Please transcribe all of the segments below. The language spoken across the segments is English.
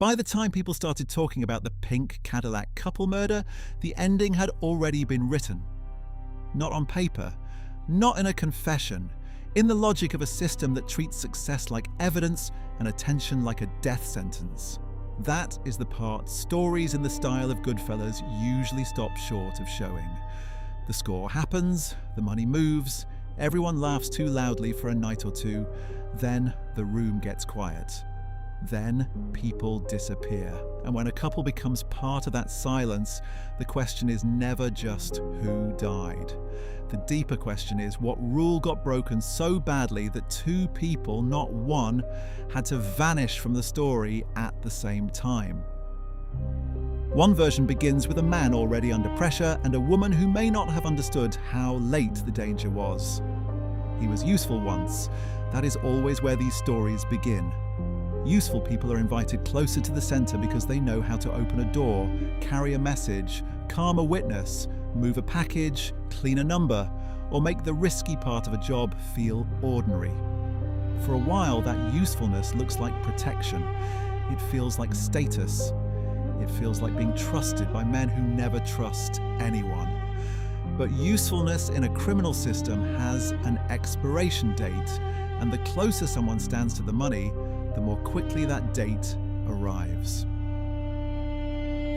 By the time people started talking about the pink Cadillac couple murder, the ending had already been written. Not on paper, not in a confession, in the logic of a system that treats success like evidence and attention like a death sentence. That is the part stories in the style of Goodfellas usually stop short of showing. The score happens, the money moves, everyone laughs too loudly for a night or two, then the room gets quiet. Then people disappear. And when a couple becomes part of that silence, the question is never just who died. The deeper question is what rule got broken so badly that two people, not one, had to vanish from the story at the same time. One version begins with a man already under pressure and a woman who may not have understood how late the danger was. He was useful once. That is always where these stories begin. Useful people are invited closer to the center because they know how to open a door, carry a message, calm a witness, move a package, clean a number, or make the risky part of a job feel ordinary. For a while, that usefulness looks like protection. It feels like status. It feels like being trusted by men who never trust anyone. But usefulness in a criminal system has an expiration date, and the closer someone stands to the money, the more quickly that date arrives.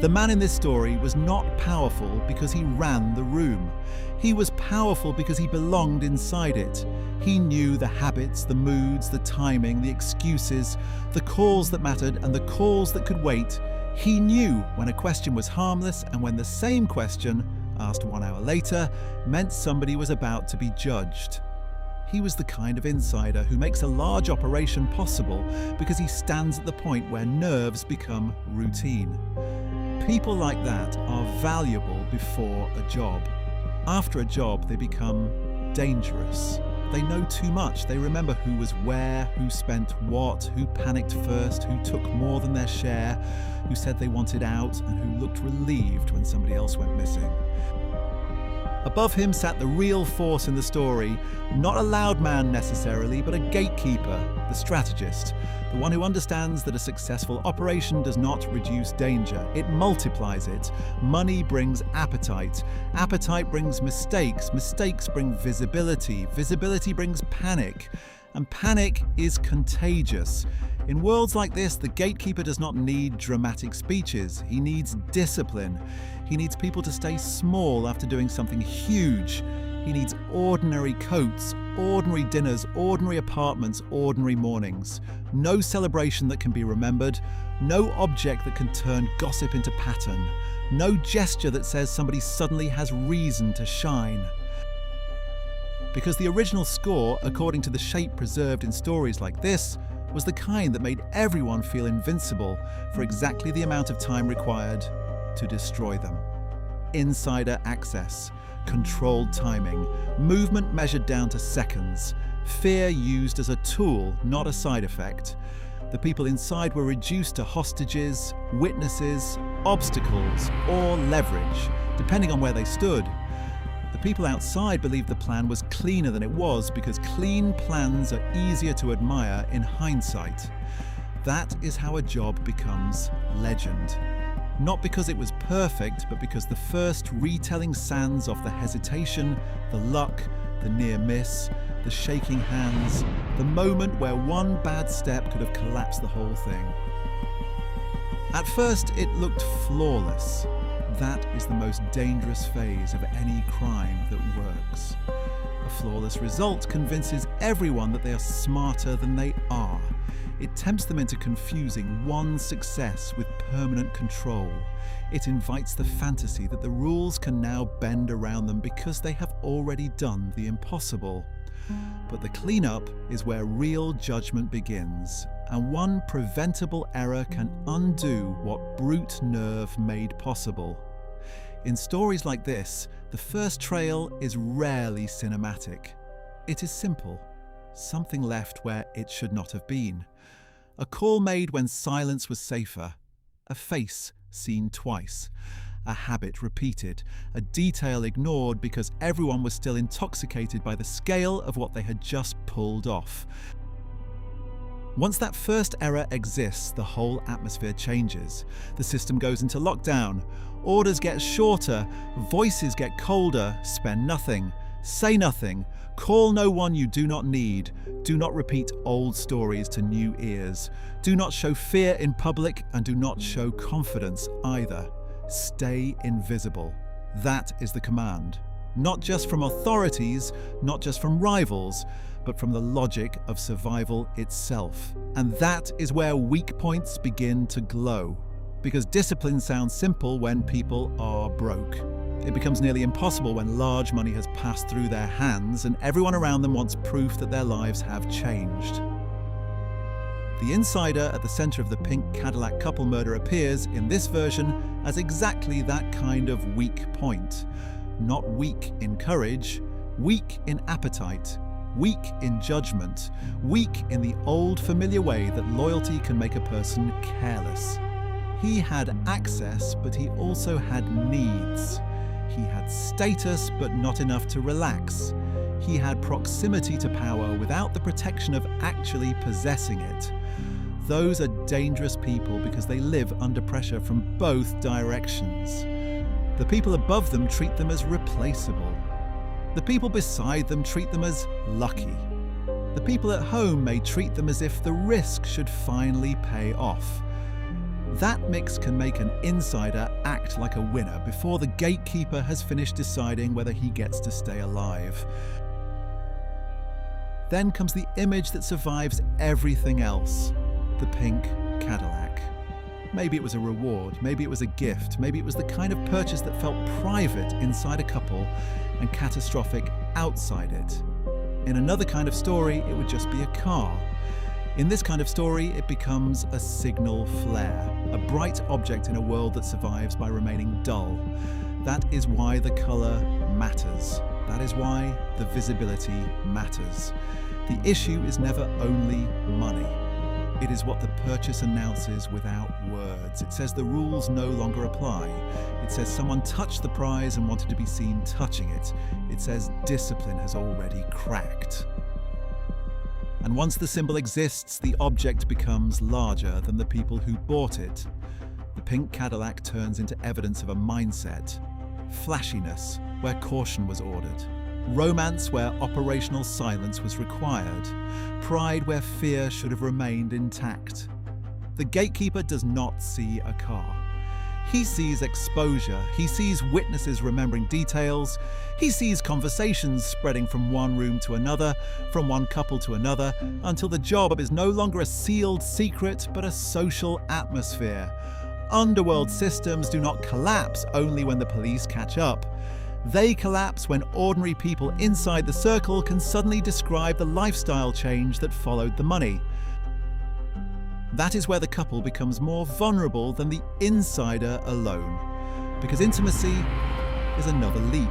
The man in this story was not powerful because he ran the room. He was powerful because he belonged inside it. He knew the habits, the moods, the timing, the excuses, the calls that mattered and the calls that could wait. He knew when a question was harmless and when the same question, asked 1 hour later, meant somebody was about to be judged. He was the kind of insider who makes a large operation possible because he stands at the point where nerves become routine. People like that are valuable before a job. After a job, they become dangerous. They know too much. They remember who was where, who spent what, who panicked first, who took more than their share, who said they wanted out, and who looked relieved when somebody else went missing. Above him sat the real force in the story, not a loud man necessarily, but a gatekeeper, the strategist, the one who understands that a successful operation does not reduce danger, it multiplies it. Money brings appetite, appetite brings mistakes, mistakes bring visibility, visibility brings panic, and panic is contagious. In worlds like this, the gatekeeper does not need dramatic speeches. He needs discipline. He needs people to stay small after doing something huge. He needs ordinary coats, ordinary dinners, ordinary apartments, ordinary mornings. No celebration that can be remembered. No object that can turn gossip into pattern. No gesture that says somebody suddenly has reason to shine. Because the original score, according to the shape preserved in stories like this, was the kind that made everyone feel invincible for exactly the amount of time required to destroy them. Insider access, controlled timing, movement measured down to seconds, fear used as a tool, not a side effect. The people inside were reduced to hostages, witnesses, obstacles, or leverage, depending on where they stood. The people outside believed the plan was cleaner than it was because clean plans are easier to admire in hindsight. That is how a job becomes legend. Not because it was perfect, but because the first retelling sands off the hesitation, the luck, the near miss, the shaking hands, the moment where one bad step could have collapsed the whole thing. At first, it looked flawless. That is the most dangerous phase of any crime that works. A flawless result convinces everyone that they are smarter than they are. It tempts them into confusing one success with permanent control. It invites the fantasy that the rules can now bend around them because they have already done the impossible. But the cleanup is where real judgment begins, and one preventable error can undo what brute nerve made possible. In stories like this, the first trail is rarely cinematic. It is simple. Something left where it should not have been. A call made when silence was safer. A face seen twice. A habit repeated. A detail ignored because everyone was still intoxicated by the scale of what they had just pulled off. Once that first error exists, the whole atmosphere changes. The system goes into lockdown. Orders get shorter, voices get colder, spend nothing, say nothing, call no one you do not need, do not repeat old stories to new ears, do not show fear in public, and do not show confidence either. Stay invisible. That is the command. Not just from authorities, not just from rivals, but from the logic of survival itself. And that is where weak points begin to glow. Because discipline sounds simple when people are broke. It becomes nearly impossible when large money has passed through their hands and everyone around them wants proof that their lives have changed. The insider at the center of the pink Cadillac couple murder appears, in this version, as exactly that kind of weak point. Not weak in courage, weak in appetite, weak in judgment, weak in the old familiar way that loyalty can make a person careless. He had access, but he also had needs. He had status, but not enough to relax. He had proximity to power without the protection of actually possessing it. Those are dangerous people because they live under pressure from both directions. The people above them treat them as replaceable. The people beside them treat them as lucky. The people at home may treat them as if the risk should finally pay off. That mix can make an insider act like a winner before the gatekeeper has finished deciding whether he gets to stay alive. Then comes the image that survives everything else, the pink Cadillac. Maybe it was a reward, maybe it was a gift, maybe it was the kind of purchase that felt private inside a couple and catastrophic outside it. In another kind of story, it would just be a car. In this kind of story, it becomes a signal flare, a bright object in a world that survives by remaining dull. That is why the color matters. That is why the visibility matters. The issue is never only money. It is what the purchase announces without words. It says the rules no longer apply. It says someone touched the prize and wanted to be seen touching it. It says discipline has already cracked. And once the symbol exists, the object becomes larger than the people who bought it. The pink Cadillac turns into evidence of a mindset. Flashiness, where caution was ordered. Romance, where operational silence was required. Pride, where fear should have remained intact. The gatekeeper does not see a car. He sees exposure. He sees witnesses remembering details. He sees conversations spreading from one room to another, from one couple to another, until the job is no longer a sealed secret, but a social atmosphere. Underworld systems do not collapse only when the police catch up. They collapse when ordinary people inside the circle can suddenly describe the lifestyle change that followed the money. That is where the couple becomes more vulnerable than the insider alone. Because intimacy is another leak.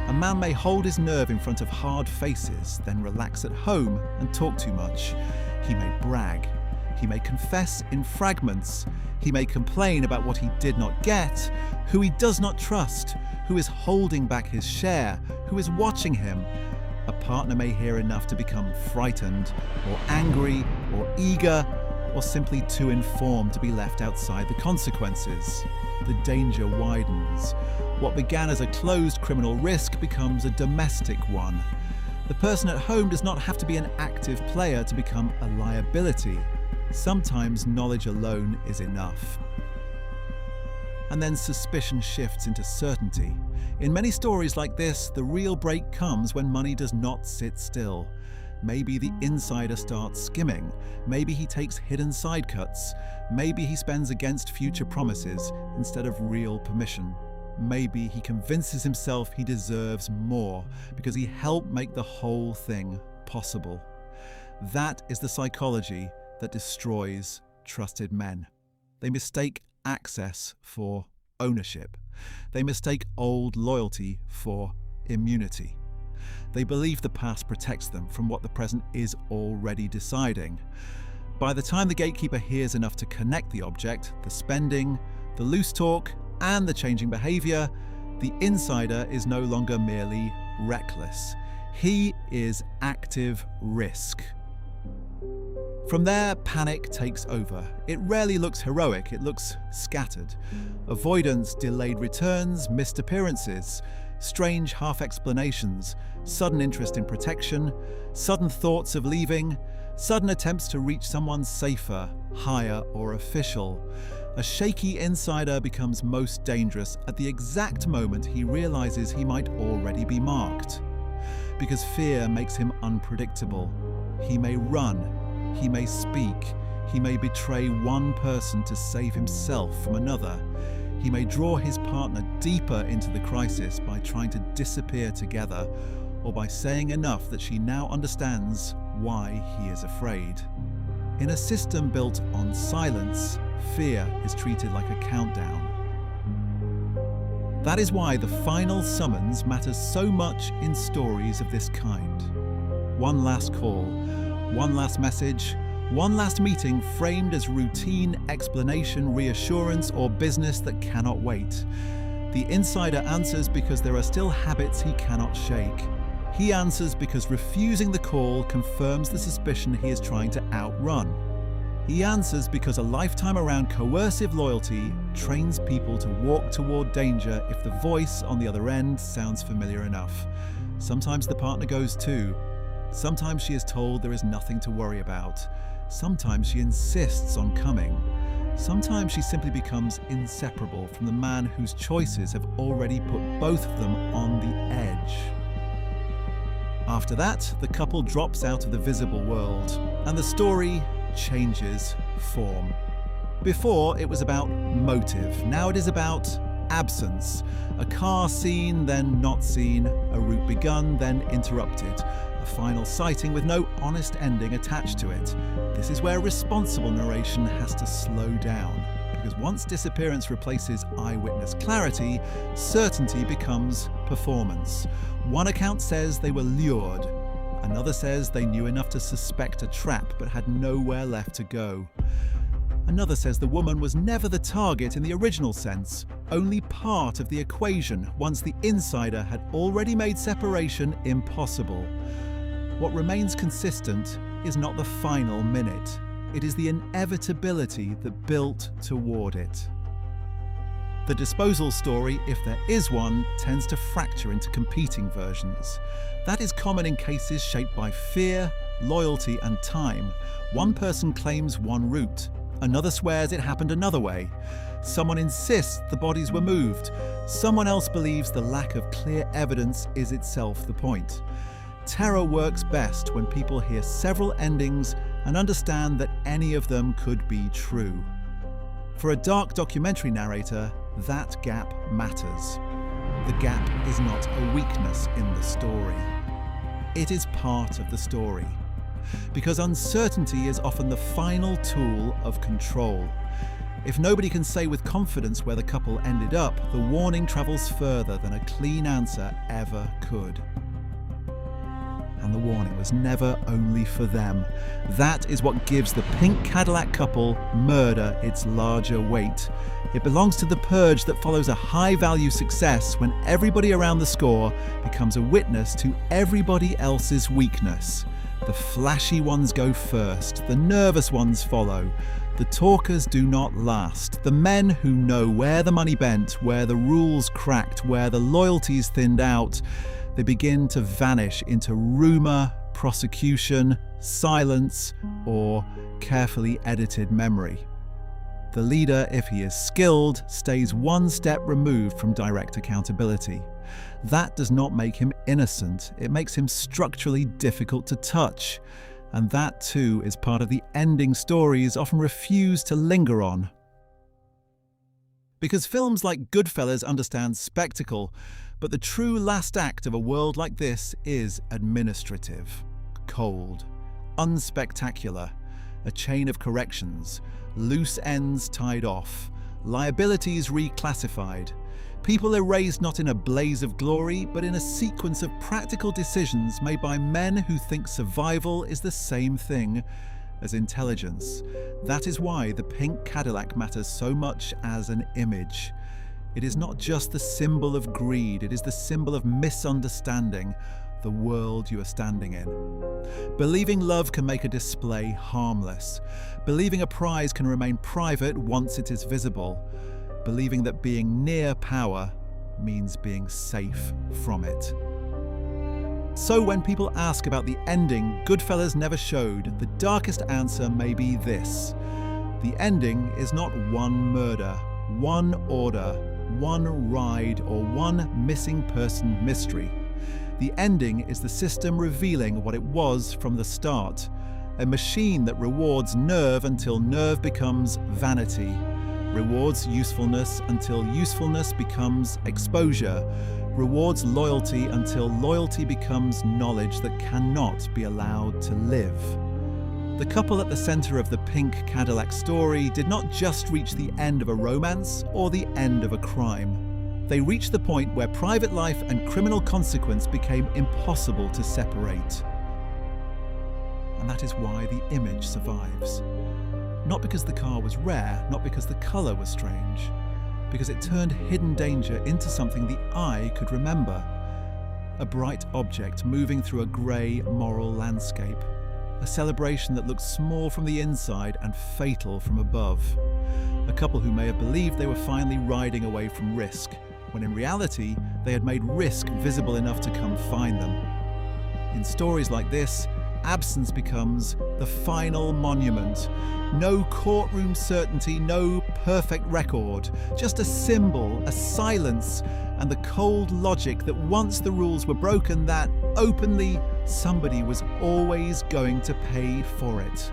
A man may hold his nerve in front of hard faces, then relax at home and talk too much. He may brag. He may confess in fragments. He may complain about what he did not get, who he does not trust, who is holding back his share, who is watching him. A partner may hear enough to become frightened, or angry, or eager, or simply too informed to be left outside the consequences. The danger widens. What began as a closed criminal risk becomes a domestic one. The person at home does not have to be an active player to become a liability. Sometimes knowledge alone is enough. And then suspicion shifts into certainty. In many stories like this, the real break comes when money does not sit still. Maybe the insider starts skimming. Maybe he takes hidden side cuts. Maybe he spends against future promises instead of real permission. Maybe he convinces himself he deserves more because he helped make the whole thing possible. That is the psychology that destroys trusted men. They mistake access for ownership. They mistake old loyalty for immunity. They believe the past protects them from what the present is already deciding. By the time the gatekeeper hears enough to connect the object, the spending, the loose talk, and the changing behavior, the insider is no longer merely reckless. He is active risk. From there, panic takes over. It rarely looks heroic, it looks scattered. Avoidance, delayed returns, missed appearances, strange half-explanations, sudden interest in protection, sudden thoughts of leaving, sudden attempts to reach someone safer, higher, or official. A shaky insider becomes most dangerous at the exact moment he realizes he might already be marked. Because fear makes him unpredictable. He may run, he may speak, he may betray one person to save himself from another. He may draw his partner deeper into the crisis by trying to disappear together, or by saying enough that she now understands why he is afraid. In a system built on silence, fear is treated like a countdown. That is why the final summons matters so much in stories of this kind. One last call, one last message, one last meeting framed as routine, explanation, reassurance, or business that cannot wait. The insider answers because there are still habits he cannot shake. He answers because refusing the call confirms the suspicion he is trying to outrun. He answers because a lifetime around coercive loyalty trains people to walk toward danger if the voice on the other end sounds familiar enough. Sometimes the partner goes too. Sometimes she is told there is nothing to worry about. Sometimes she insists on coming. Sometimes she simply becomes inseparable from the man whose choices have already put both of them on the edge. After that, the couple drops out of the visible world, and the story changes form. Before, it was about motive. Now it is about absence. A car seen, then not seen. A route begun, then interrupted. A final sighting with no honest ending attached to it. This is where responsible narration has to slow down. Because once disappearance replaces eyewitness clarity, certainty becomes performance. One account says they were lured. Another says they knew enough to suspect a trap but had nowhere left to go. Another says the woman was never the target in the original sense, only part of the equation once the insider had already made separation impossible. What remains consistent is not the final minute. It is the inevitability that built toward it. The disposal story, if there is one, tends to fracture into competing versions. That is common in cases shaped by fear, loyalty, and time. One person claims one route. Another swears it happened another way. Someone insists the bodies were moved. Someone else believes the lack of clear evidence is itself the point. Terror works best when people hear several endings and understand that any of them could be true. For a dark documentary narrator, that gap matters. The gap is not a weakness in the story. It is part of the story. Because uncertainty is often the final tool of control. If nobody can say with confidence where the couple ended up, the warning travels further than a clean answer ever could. And the warning was never only for them. That is what gives the pink Cadillac couple murder its larger weight. It belongs to the purge that follows a high-value success when everybody around the score becomes a witness to everybody else's weakness. The flashy ones go first, the nervous ones follow. The talkers do not last. The men who know where the money bent, where the rules cracked, where the loyalties thinned out, they begin to vanish into rumour, prosecution, silence, or carefully edited memory. The leader, if he is skilled, stays one step removed from direct accountability. That does not make him innocent. It makes him structurally difficult to touch. And that too is part of the ending stories often refuse to linger on. Because films like Goodfellas understand spectacle, but the true last act of a world like this is administrative, cold, unspectacular, a chain of corrections, loose ends tied off, liabilities reclassified, people erased not in a blaze of glory, but in a sequence of practical decisions made by men who think survival is the same thing as intelligence. That is why the pink Cadillac matters so much as an image. It is not just the symbol of greed, it is the symbol of misunderstanding, the world you are standing in. Believing love can make a display harmless. Believing a prize can remain private once it is visible. Believing that being near power means being safe from it. So when people ask about the ending Goodfellas never showed, the darkest answer may be this. The ending is not one murder, one order, one ride, or one missing person mystery. The ending is the system revealing what it was from the start, a machine that rewards nerve until nerve becomes vanity, rewards usefulness until usefulness becomes exposure, rewards loyalty until loyalty becomes knowledge that cannot be allowed to live. The couple at the center of the Pink Cadillac story did not just reach the end of a romance or the end of a crime. They reached the point where private life and criminal consequence became impossible to separate. And that is why the image survives. Not because the car was rare, not because the color was strange, because it turned hidden danger into something the eye could remember. A bright object moving through a grey moral landscape. A celebration that looked small from the inside and fatal from above. A couple who may have believed they were finally riding away from risk, when in reality they had made risk visible enough to come find them. In stories like this, absence becomes the final monument. No courtroom certainty, no perfect record, just a symbol, a silence, and the cold logic that once the rules were broken, that openly somebody was always going to pay for it.